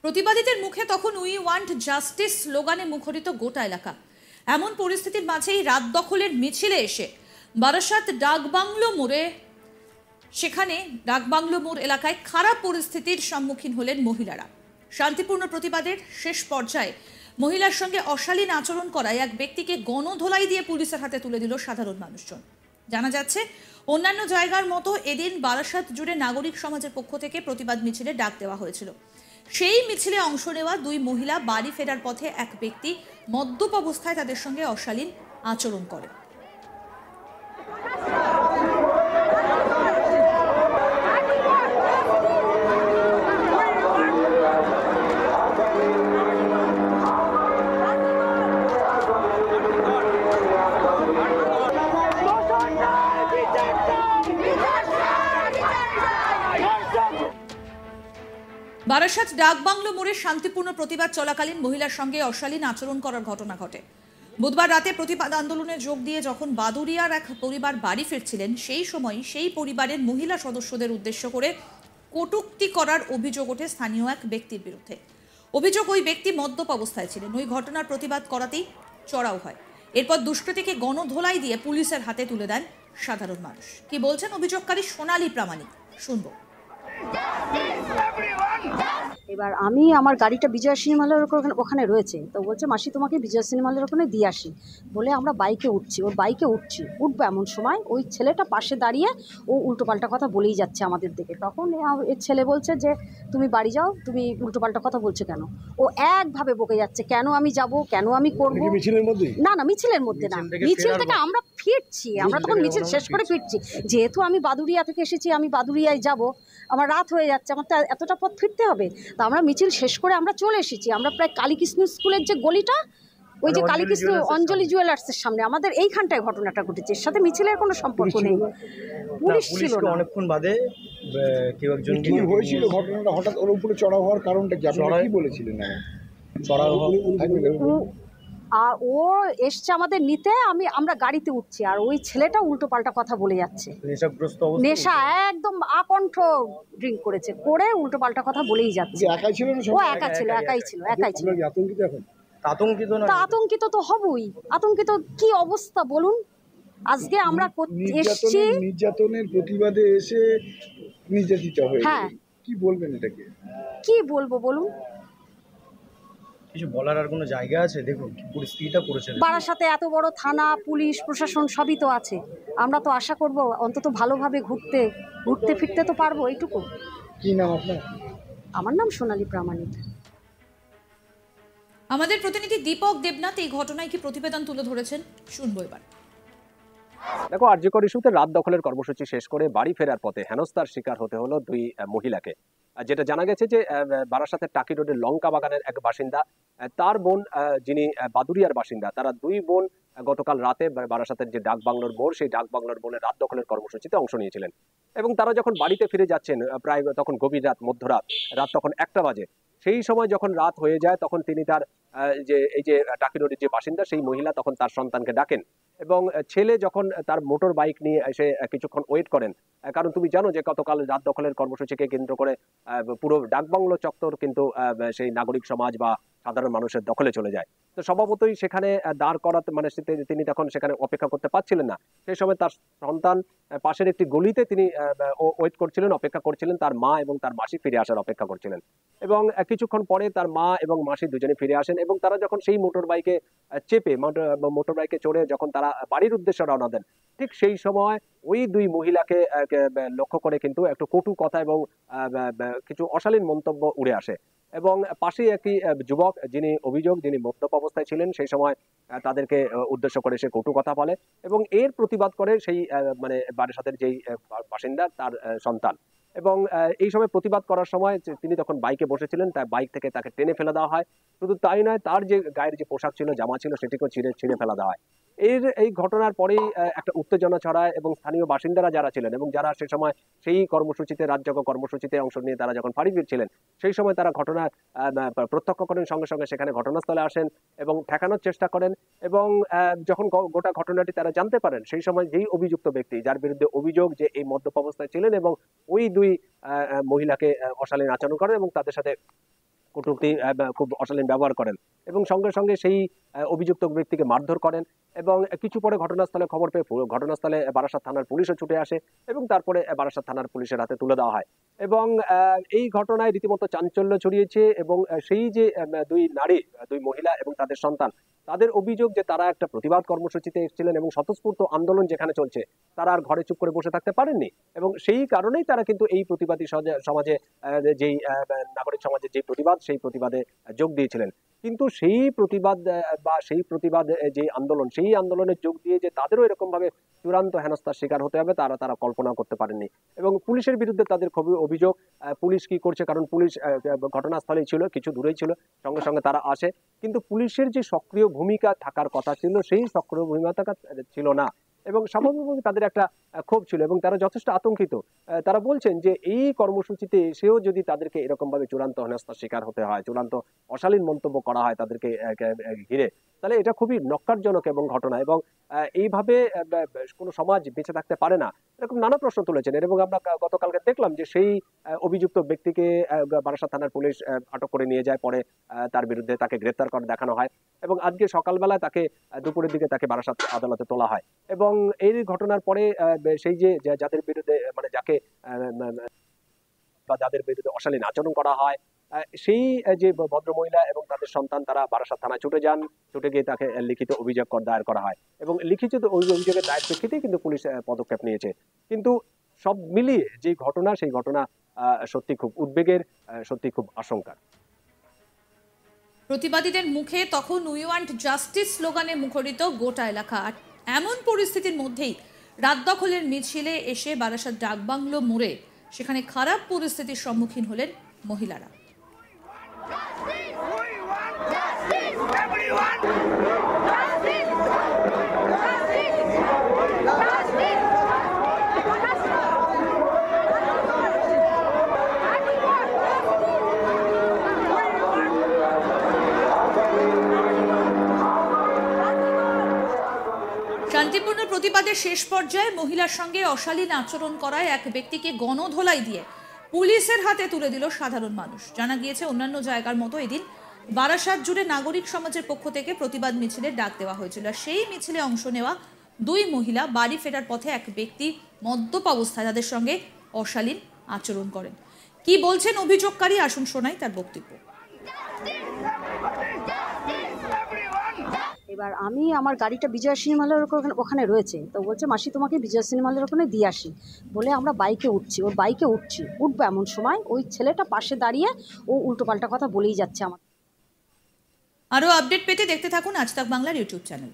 প্রতিবাদীদের মুখে তখন we want justice স্লোগানে মুখরিত গোটা এলাকা। এমন পরিস্থিতির মাঝেই রাত দখলের মিছিলে এসে বারাসাত ডাকবাংলো মোড়ে ডাকবাংলো মোড় এলাকায় খারাপ পরিস্থিতির সম্মুখীন হলেন মহিলারা। শান্তিপূর্ণ প্রতিবাদের শেষ পর্যায়ে মহিলার সঙ্গে অশালীন আচরণ করায় এক ব্যক্তিকে গণধোলাই দিয়ে পুলিশের হাতে তুলে দিল সাধারণ মানুষজন। জানা যাচ্ছে, অন্যান্য জায়গার মতো এদিন বারাসাত জুড়ে নাগরিক সমাজের পক্ষ থেকে প্রতিবাদ মিছিলে ডাক দেওয়া হয়েছিল। সেই মিছিলে অংশ নেওয়া দুই মহিলা বাড়ি ফেরার পথে এক ব্যক্তি মদ্যপ অবস্থায় তাদের সঙ্গে অশালীন আচরণ করে। বারাসাত ডাকবাংলো মোড়ে শান্তিপূর্ণ প্রতিবাদ চলাকালীন মহিলার সঙ্গে অশালীন আচরণ করার ঘটনা ঘটে। বুধবার রাতে প্রতিবাদ আন্দোলনে যোগ দিয়ে যখন বাদুরিয়ার এক পরিবার বাড়ি ফিরছিলেন, সেই সময় সেই পরিবারের মহিলা সদস্যদের উদ্দেশ্য করে কটূক্তি করার অভিযোগ ওঠে স্থানীয় এক ব্যক্তির বিরুদ্ধে। অভিযোগ, ওই ব্যক্তি মদ্যপ অবস্থায় ছিলেন। ওই ঘটনার প্রতিবাদ করাতেই চড়াও হয়। এরপর দুষ্কৃতীকে গণধোলাই দিয়ে পুলিশের হাতে তুলে দেন সাধারণ মানুষ। কি বলছেন অভিযোগকারী সোনালী প্রামাণিক, শুনবো। এবার আমি আমার গাড়িটা বিজয় সিনেমা হলের ওখানে রয়েছে, তো বলছে মাসি তোমাকে বিজয় সিনেমা হলের ওখানে দিয়ে আসি বলে আমরা বাইকে উঠছি, ওর বাইকে উঠবো এমন সময় ওই ছেলেটা পাশে দাঁড়িয়ে ও উল্টোপাল্টা কথা বলেই যাচ্ছে আমাদের দিকে। তখন এর ছেলে বলছে যে তুমি বাড়ি যাও, তুমি উল্টোপাল্টা কথা বলছো কেন। ও একভাবে বকে যাচ্ছে, কেন আমি যাব, কেন আমি করবো। মিছিলের মধ্যে না, মিছিলের মধ্যে না, মিছিল থেকে আমরা ফিরছি, আমরা তখন মিছিল শেষ করে ফিরছি। যেহেতু আমি বাদুরিয়া থেকে এসেছি, আমি বাদুরিয়ায় যাব, আমার রাত হয়ে যাচ্ছে, আমার তো এতটা পথ ফিরতে হবে। তো আমরা মিছিল শেষ করে আমরা চলে এসেছি। আমরা প্রায় কালীকৃষ্ণ স্কুলের যে গলিটা, ওই যে কালীকৃষ্ণ অঞ্জলি জুয়েলার্সের সামনে আমাদের এইখানটায় ঘটনাটা ঘটেছে। এর সাথে মিছিলের কোনো সম্পর্ক নেই। পুলিশ ছিল না। অনেকক্ষণ বাদে কেউ একজন কি হয়েছিল ঘটনাটা, হঠাৎ ওর উপরে চড়াও হওয়ার কারণটা কি, আপনারা কি বলেছিলেন? ও এসছে আমাদের নিতে, আমরা গাড়িতে উঠছি, আর ওই ছেলেটা উল্টো পাল্টা কথা বলে যাচ্ছে। নেশা, একদম আকণ্ঠ ড্রিঙ্ক করেছে, করে উল্টো পাল্টা কথা বলেই যাচ্ছে। ও একাই ছিল। আতঙ্কিত তো হবই, আতঙ্কিত কি অবস্থা বলুন। আজকে আমরা এসছি নির্যাতনের প্রতিবাদে এসে নির্যাতিত হয়ে, হ্যাঁ কি বলবেন এটাকে? কি বলবো বলুন, কিছু বলার আর কোনো জায়গা আছে? দেখুন কি পরিস্থিতিটা করেছে। বারাসাতে এত বড় থানা, পুলিশ প্রশাসন সবই তো আছে। আমরা তো আশা করব অন্তত ভালোভাবে ঘুরতে ফিরতে তো পারবো, এইটুকু। কি নাম আপনার? আমার নাম সোনালী প্রামাণিক। আমাদের প্রতিনিধি দীপক দেবনাথ এই ঘটনায় কি প্রতিবেদন তুলে ধরেছেন, শুনবো এবার। দেখো, আরজিকর ইস্যুতে রাত দখলের কর্মসূচি শেষ করে বাড়ি ফেরার পথে হেনস্থার শিকার হতে হলো দুই মহিলাকে। যেটা জানা গেছে যে বারাসাতের টাকি রোডের লঙ্কা বাগানের এক বাসিন্দা, তার বোন যিনি বাদুরিয়ার বাসিন্দা, তারা দুই বোন গতকাল রাতে বারাসাতের যে ডাকবাংলোর মোড়, সেই ডাকবাংলোর মোড়ে রাত দখলের কর্মসূচিতে অংশ নিয়েছিলেন। এবং তারা যখন বাড়িতে ফিরে যাচ্ছেন, প্রায় তখন গভীর রাত, মধ্যরাত, রাত তখন 1টা বাজে। সেই সময় যখন রাত হয়ে যায়, তখন তিনি তার এই যে টাকি রোডের যে বাসিন্দা, সেই মহিলা তখন তার সন্তানকে ডাকেন। এবং ছেলে যখন তার মোটর বাইক নিয়ে এসে কিছুক্ষণ ওয়েট করেন, কারণ তুমি জানো যে গতকাল রাত দখলের কর্মসূচিকে কেন্দ্র করে পুরো ডাকবাংলো চত্বর কিন্তু সেই নাগরিক সমাজ বা সাধারণ মানুষের দখলে চলে যায়। তো স্বভাবতই সেখানে দাঁড় করাতে তিনি তখন সেখানে অপেক্ষা করতে পারছিলেন না। সেই সময় তার সন্তান পাশের একটি গলিতে তিনি ওয়েট করছিলেন, অপেক্ষা করছিলেন, তার মা এবং তার মাসি ফিরে আসার অপেক্ষা করছিলেন। এবং কিছুক্ষণ পরে তার মা এবং মাসি দুজনে ফিরে আসেন এবং তারা যখন সেই মোটর বাইকে চেপে, মোটর বাইকে চড়ে যখন তারা বাড়ির উদ্দেশ্যে রওনা দেন, ঠিক সেই সময় ওই দুই মহিলাকে লক্ষ্য করে কিন্তু একটু কটু কথা এবং কিছু অশালীন মন্তব্য উড়ে আসে। এবং পাশেই একটি যুবক, যিনি মদ্যপ অবস্থায় ছিলেন, সেই সময় তাদেরকে উদ্দেশ্য করে সে কটু কথা বলে এবং এর প্রতিবাদ করে সেই বারাসাতের যেই বাসিন্দা, তার সন্তান। এবং এই সময় প্রতিবাদ করার সময় তিনি তখন বাইকে বসেছিলেন, তার বাইক থেকে তাকে টেনে ফেলে দেওয়া হয়। শুধু তাই নয়, তার যে গায়ের যে পোশাক ছিল, জামা ছিল, সেটিকেও ছিঁড়ে ফেলা দেওয়া হয়। এই ঘটনার পরেই একটা উত্তেজনা ছড়ায় এবং স্থানীয় বাসিন্দারা যারা ছিলেন এবং যারা সে সময় সেই কর্মসূচিতে, রাতজাগো কর্মসূচিতে অংশ নিয়ে তারা যখন বাড়ি ফিরছিলেন, সেই সময় তারা ঘটনা প্রত্যক্ষ করেন, সঙ্গে সঙ্গে সেখানে ঘটনাস্থলে আসেন এবং ঠেকানোর চেষ্টা করেন। এবং যখন গোটা ঘটনাটি তারা জানতে পারেন, সেই সময় যেই অভিযুক্ত ব্যক্তি, যার বিরুদ্ধে অভিযোগ যে এই মদ্যপ অবস্থায় ছিলেন এবং ওই দুই মহিলাকে অশালীন আচরণ করেন এবং তাদের সাথে কটূক্তি খুব অশালীন ব্যবহার করেন এবং সঙ্গে সঙ্গে সেই অভিযুক্ত ব্যক্তিকে মারধর করেন এবং কিছু পরে ঘটনাস্থলে খবর পেয়ে ঘটনাস্থলে বারাসাত থানার পুলিশও ছুটে আসে এবং তারপরে বারাসাত থানার পুলিশের হাতে তুলে দেওয়া হয় এবং এই ঘটনায় রীতিমতো চাঞ্চল্য ছড়িয়েছে এবং সেই যে দুই মহিলা এবং তাদের সন্তান, তাদের অভিযোগ যে তারা একটা প্রতিবাদ কর্মসূচিতে এসেছিলেন এবং স্বতঃস্ফূর্ত আন্দোলন যেখানে চলছে তারা আর ঘরে চুপ করে বসে থাকতে পারেননি এবং সেই কারণেই তারা কিন্তু এই প্রতিবাদী সমাজে যেই নাগরিক সমাজের যে প্রতিবাদ সেই প্রতিবাদে যোগ দিয়েছিলেন। কিন্তু সেই প্রতিবাদ যে আন্দোলন, সেই আন্দোলনে যোগ দিয়ে যে তাদেরও এরকম ভাবে চূড়ান্ত হেনস্থার শিকার হতে হবে তারা কল্পনা করতে পারেননি এবং পুলিশের বিরুদ্ধে তাদের খুবই অভিযোগ। পুলিশ কি করছে, কারণ পুলিশ ঘটনাস্থলেই ছিল, কিছু দূরেই ছিল, সঙ্গে সঙ্গে তারা আসে, কিন্তু পুলিশের যে সক্রিয় ভূমিকা থাকার কথা ছিল সেই সক্রিয় ভূমিকা ছিল না এবং স্বাভাবিকভাবে তাদের একটা ক্ষোভ ছিল এবং তারা যথেষ্ট আতঙ্কিত। তারা বলছেন যে এই কর্মসূচিতে এসেও যদি তাদেরকে এরকম ভাবে চূড়ান্ত হেনস্থার শিকার হতে হয়, চূড়ান্ত অশালীন মন্তব্য করা হয় তাদেরকে ঘিরে, তাহলে এটা খুবই নক্কারজনক এবং ঘটনা এবং এইভাবে কোনো সমাজ বেঁচে থাকতে পারে না, এরকম নানা প্রশ্ন তুলেছেন। এবং আমরা গতকালকে দেখলাম যে সেই অভিযুক্ত ব্যক্তিকে বারাসাত থানার পুলিশ আটক করে নিয়ে যায়, পরে তার বিরুদ্ধে তাকে গ্রেপ্তার করে দেখানো হয় এবং আজকে সকালবেলায় তাকে দুপুরের দিকে তাকে বারাসাত আদালতে তোলা হয় এবং এই ঘটনার পরে সেই যে যাদের বিরুদ্ধে মানে যাকে বা যাদের বিরুদ্ধে অশালীন আচরণ করা হয় সেই যে ভদ্রমহিলা এবং তাদের সন্তান তারা বারাসাত থানায় ছুটে গিয়ে তাকে লিখিত অভিযোগ দায়ের করা হয় এবং লিখিত অভিযোগের দায়ের প্রেক্ষিতেই কিন্তু পুলিশ পদক্ষেপ নিয়েছে। কিন্তু সব মিলিয়ে যে ঘটনা, সেই ঘটনা সত্যি খুব উদ্বেগের, সত্যি খুব আশঙ্কার। প্রতিবাদীদের মুখে তখন উই ওয়ান্ট জাস্টিস স্লোগানে মুখরিত গোটা এলাকা। আর এমন পরিস্থিতির মধ্যেই রাত দখলের মিছিলে এসে বারাসাত ডাকবাংলো মোড়ে সেখানে খারাপ পরিস্থিতির সম্মুখীন হলেন মহিলারা। শান্তিপূর্ণ প্রতিবাদের শেষ পর্যায়ে মহিলার সঙ্গে অশালীন আচরণ করায় এক ব্যক্তিকে গণধোলাই দিয়ে পুলিশের হাতে তুলে দিল সাধারণ মানুষ। জানা গিয়েছে অন্যান্য জায়গার মতো এদিন বারাসাত জুড়ে নাগরিক সমাজের পক্ষ থেকে প্রতিবাদ মিছিলের ডাক দেওয়া হয়েছিল। সেই মিছিলে অংশ নেওয়া দুই মহিলা বাড়ি ফেরার পথে এক ব্যক্তি মদ্যপ অবস্থায় তাদের সঙ্গে অশালীন আচরণ করেন। কি বলছেন অভিযোগকারী, আসুন শোনাই তার বক্তব্য। এবার আমি আমার গাড়িটা বিজয় সিনেমা হলের ওখানে রয়েছে, তো বলছে মাসি তোমাকে বিজয় সিনেমা হলের ওখানে দিয়ে আসি বলে আমরা বাইকে উঠবো এমন সময় ওই ছেলেটা পাশে দাঁড়িয়ে ও উল্টোপাল্টা কথা বলেই যাচ্ছে আমার। আরও আপডেট পেতে দেখতে থাকুন আজ তাক বাংলার ইউটিউব চ্যানেল।